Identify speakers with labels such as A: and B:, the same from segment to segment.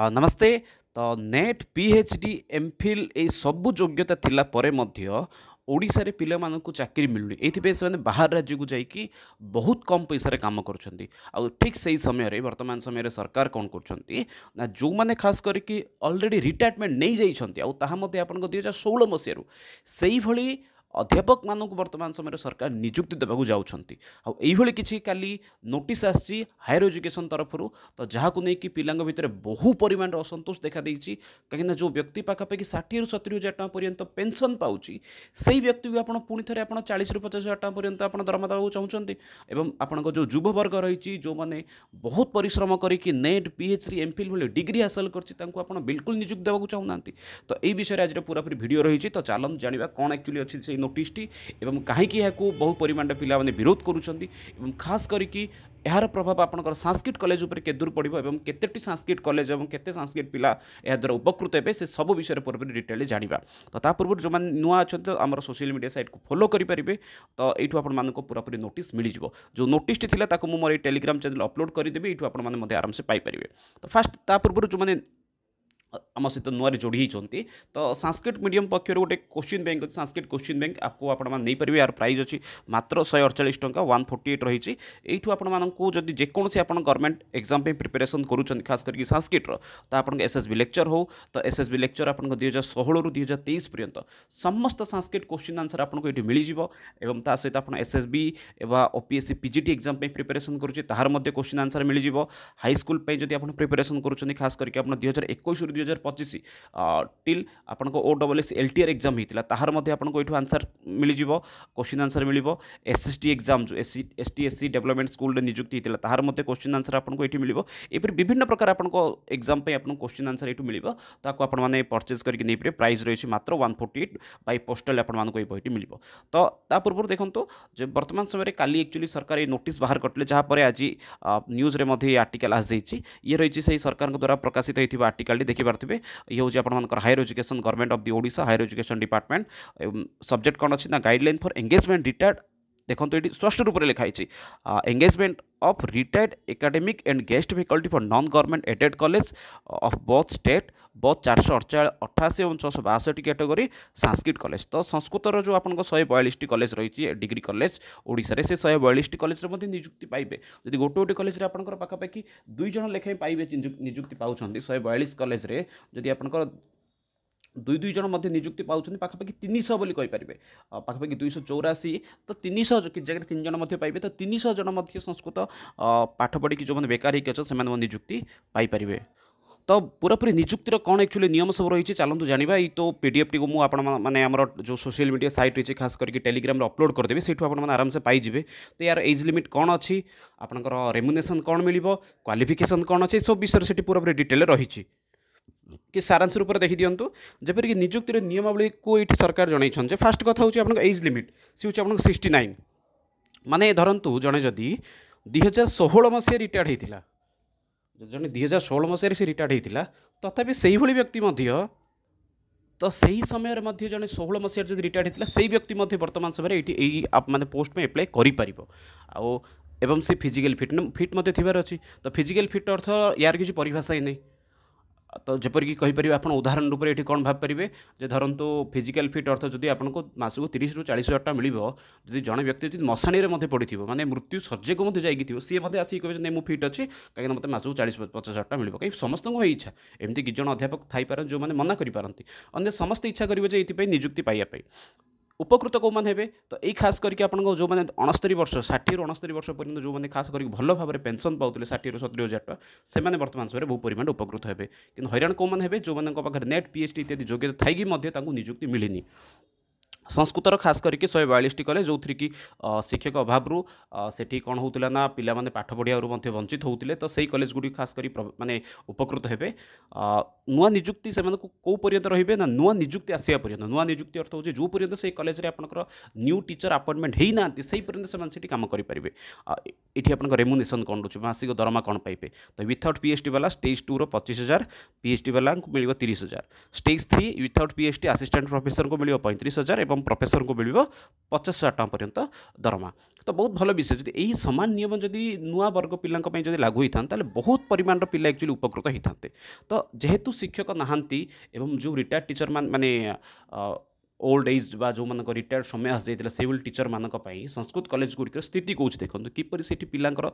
A: नमस्ते। तो net PhD MPhil ए सबु योग्यता थिला परे मध्य ओडिशा रे पिला मानकु चाकरी मिलुनी एथिबे से बाहर राज्य को जाइकी बहुत कम पैसा रे काम करुछंती। आ ठीक सही समय रे वर्तमान समय रे सरकार कोन करुछंती ना जो माने खास करके ऑलरेडी रिटायरमेंट नहीं जाइछंती आ ताहा मध्ये आपन को 2016 मसिया रु सेही भली अध्यापक मानक वर्तमान समय सरकार नियुक्ति देवाक जाउछंती। आ एइभली किछि काली नोटिस आसी हायर एजुकेशन तरफ तो जहाँ को लेकिन पिलांग भितर बहु परिमाण असंतोष देखा देछि। कहीं जो व्यक्ति पाखापाखि 60 ରୁ 70 हज़ार टका पर्यंत पेंशन पाउछि सेही व्यक्ति को आपण पुणी थे 40 ରୁ 50 हज़ार टका पर्यंत आपण दरमा देवाक चाहूँगी। एवं आपण जो युव वर्ग रही जो मैंने बहुत परिश्रम करके नेट पीएचडी एमफिल भली डिग्री हासिल कर बिल्कुल नियुक्ति देवाक चाहूना। तो यही विषय आज पूरापूरी वीडियो रही। तो चलते जाना कौन एक्चुअली अच्छी से नोटिसटी एवं कहीं बहु परिमाण पिला विरोध करुँच खास करके यार प्रभाव आपंकर सांस्कृत कॉलेज उपर के दूर पड़ो और केतेटी सांस्कृत कॉलेज और केते सांस्कृत पिला या द्वारा उपकृत हे से सब विषय पूर्व डिटेल जाना। तो पूर्व जो नुआ अच्छा आम सोशल मीडिया साइट को फॉलो करेंगे। तो यू आप पूरापूरी नोटिस मिल जाव जो नोटिस थी मोर टेलीग्राम चैनल अपलोड करदेवी यू आप आराम से पाइपर। तो फास्ट पूर्व जो मैंने आम सहित नुआ जोड़ी होती तो संस्कृत मीडियम पक्षर गोटे क्वेश्चन बैंक अच्छे संस्कृत क्वेश्चन बैंक आपको आपरे यार प्राइस अच्छी मात्र 148 टंका 148 रही। यू आपको जेकोसी आप गवर्नमेंट एग्जाम प्रिपेरेसन करुँच खास करके संस्कृत तो आप एसएसबी लेक्चर हो तो एसएसबी लेक्चर आप 2016 ରୁ 2023 पर्यंत समस्त संस्कृत क्वेश्चन आंसर आपको ये मिल जाव। ता सहित आप एसएसबी एवं ओपीएससी पीजीटी एग्जाम प्रिपेरेसन करुँचे तार क्वेश्चन आंसर मिल जाव। हाईस्कल जब आप प्रिपेरेसन करुँच खास करके आप 2021 ରୁ 2025 टिल आपको OSS LTR एग्जाम होता तार आपको ये आंसर मिल जाव क्वेश्चन आंसर मिल। SST एग्जाम जो ST डेवलपमेंट स्कूल नियुक्ति होता तार क्वेश्चन आंसर आपको ये मिल। एपरी विभिन्न प्रकार आपको एग्जाम आपको क्वेश्चन आंसर ये मिल ताको आपने परचेज करके नहीं पारे। प्राइस रही मात्र 148 बाय पोस्टल आपको ये बहीटी मिल। तो पूर्व देखो जो वर्तमान समय काली एक्चुअली सरकार ये नोटिस बाहर करते जहाँपर आज न्यूज रे ये आर्टिकल आसी ये रही से सरकार द्वारा प्रकाशित होता आर्टिकल देखिए पारे। ये हूँ आप higher education government of the Odisha higher education department subject कौन अच्छी ना गाइडलाइन फॉर एंगेजमेंट रिटायर्ड देखो ये स्पष्ट रूप से लिखाई engagement of retired academic and guest faculty for non government aided college of both state both 488 और 662 कैटेगरी संस्कृत कॉलेज। तो संस्कृतर जो आपको 142 कॉलेज रही डिग्री कॉलेज ओडिशा से 142 कॉलेज नियुक्ति पाइबे। जब गोटे गोटे कॉलेज आपंकर पाखापाखि 2 जन लेखाएं पाइबे नियुक्ति पाँच 142 कॉलेज जदि आपंकर 2 जन नियुक्ति पाँच पाखापाखि 300 बोली कहींपारे पाखापाखि 284 तो 300 जगह 3 जन पाइबे। तो 300 जन संस्कृत पाठ पढ़ी जो मैंने बेकार होकर से नियुक्ति पाइपर। तो पूरापूरी नियुक्तिर कौन एक्चुअली नियम सब रही चलते जाना। ये तो पीडीएफ टी को मुझे आम जो सोशल मीडिया साइट रही खास करके टेलीग्राम अपलोड करदेवी से आराम से पाइबे। तो यार एज लिमिट कौन अच्छी आपंकर रेमुनेसन कौन मिल क्वालिफिकेशन कौन अच्छे सब विषय से पूरापूरी डिटेल रही कि सारांश रूप देखी दिंतु। जपरिक नियुक्तिर नियमावली को ये सरकार जनई फास्ट कथा हूँ आप एज लिमिट सी हूँ 69 माने धरतु जड़े जदि 2016 मसीह रिटायर्ड होता जड़े 2016 मसीह से रिटायर्ड होता तथापि से ही व्यक्ति तो सही समय जड़े 16 मसीह जब रिटायर्ड होता से व्यक्ति वर्तमान समय ये माने पोस्ट में एप्लाई करें एवं से फिजिकल फिट मत थी अच्छी। तो फिजिकल फिट अर्थ यार किसी परिभाषा ही नहीं। तो जपरिक कहीपर आप उदाहरण रूप से कौन भापरेंगे जे धरतु फिजिकल फिट अर्थ जदि आपको मासक 30 ରୁ 40 हज़ार टका मिल जब जड़े व्यक्ति जब मशाणी में पड़ी माने मृत्यु शज्य को जाइए सी आसिक कहे नहीं मुझे फिट अच्छी कहीं मतलब मासक 40-50 हज़ार टका मिल कहीं समस्त इच्छा एमती कि जन अध्यापक थी जो मैंने मना करपारती अन्य समस्त इच्छा करेंगे ये नियुक्ति पाइबापी उपकृत कौ मैंने हे। तो ये खास करके आपको जो मैंने 69 वर्ष 60 ରୁ 69 वर्ष पर्यंत जो मैंने खास करके भल भाव में पेंशन पाते 60 ରୁ 70 हज़ार टका से वर्तमान समय बहु परिमाण उपकृत हे। कि हैरान कौ मैंने हे जो मैंने नेट पीएचडी इत्यादि योग्यता थी नियुक्ति मिलनी। संस्कृतर खास करके 142 कॉलेज जो थी कि शिक्षक अभाव से कौन होता ना पिला माने पाठ पढ़िया वंचित होते तो सही कॉलेज गुड़ी खास कर माने उपकृत हे। नुआ नियुक्ति से कौ पर्यंत रे ना नुआ नियुक्ति आसा पर्यंत नुआ नियुक्ति अर्थ हो जो पर्यंत से कॉलेज आपंकर न्यू टीचर अपॉइंटमेंट होना से पर्यंत से कम करेंगे। ये आप रेमुनेसन कौन रोचे मासिक दरमा कौन पाइबे। तो विथआउट पीएचडी वाला स्टेज 2 रो 25,000 पीएचडी वाला को मिल 30,000 stage 3 without PhD assistant professor को मिल 35,000 एवं प्रोफेसर को मिल 50,000 टଙ୍କା पर्यंत दरमा। तो बहुत भल विषय जदि यही सामान नियम जदि नुआ वर्ग पिलांक पई जदि लागू होता ताले बहुत परिमाण पिला एक्चुअली उपकृत होते। तो जेहेतु शिक्षक नहांती एवं जो रिटायर्ड टीचर माने ओल्ड एज बा जो मान रिटायर्ड समय आस जाइए से टीचर मानक संस्कृत कॉलेज गुड़िक स्थिति कौन देखो किपर से पिलांकर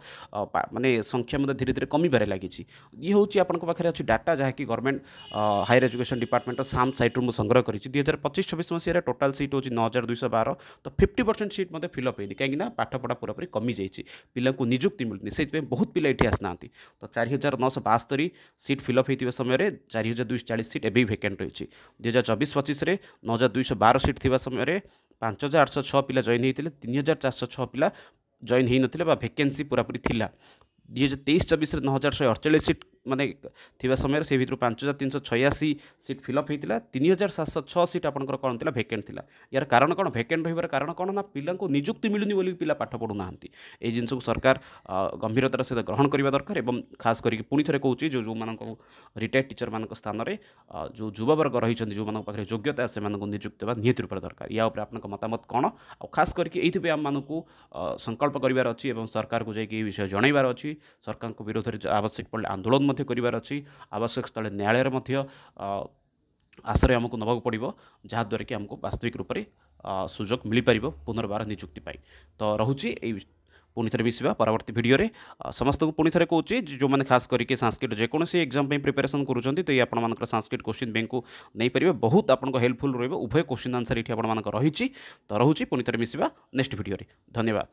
A: माने संख्या मतलब धीरे धीरे कमी बारे लगी। ये हूँ आपंक पाखे अच्छी डाटा जहाँकि गवर्नमेंट हायर एजुकेशन डिपार्टमेंट साम सैट्रु मुझे संग्रह कर 2025-26 मसीह टोटाल सीट हूँ 9,212 तो 50% सीट मतलब फिलअप होती कहीं पाठपढ़ा पूरापूरी कमी जाइए पिला निजुक्ति मिलनी से बहुत पिला ये आसना। तो 4,972 सीट फिलअप होता समय 4,240 सीट एवं भैकेंट रही। 2024-25 9,212 सीट थी समय 5,806 पिला जॉइन होते 3,406 पिला जॉइन हो नथिले वैकेंसी पूरापूरी थिला। 2023-24 9,148 सीट माने थिबा समय से भितर 5,386 सीट फिलअप होता 3,706 सीट आपंकर कौन थी भैकेंट थी। यार कारण कौन भैकेंट रही कारण कौन ना पिला निजुक्ति मिलूनी बोली पिला पाठ पढ़ुना ये जिनस को सरकार गंभीरतार सहित ग्रहण करने दरकार एवं खास करके पुणी थे कहूँ जो मान रिटायर्ड टीचर मान स्थान में जो युवावर्ग रही जो पाखे योग्यता से निजुक्ति देवा निहत रूप दरकार। या आप मतामत कौन आ खास करके ये आम मानक संकल्प करार अच्छी सरकार को जाकि विषय जनइबार अच्छी सरकार विरोध में आवश्यक पड़े आंदोलन करार अच्छी आवश्यक स्थले न्यायालय आश्रय आमको नवाक पड़ो जहाद्वारा कि आमको वास्तविक रूप से सुजोग मिल पार पुनर्बार निजुक्ति पाई। तो रोचे पुणी थे मिसवा परवर्ती वीडियो रे समस्त को पुणी थे कहूँ जो मैंने खास करके संस्कृत जेकोसी एग्जाम प्रिपेरेसन करुँच तो ये आप संस्कृत क्वेश्चन बैंक को नहीं पारे बहुत आपको हेल्पफुल रही उभय क्वेश्चन आंसर ये रही। तो रोचे पुणी थे मिसवा नेक्स्ट वीडियो रे। धन्यवाद।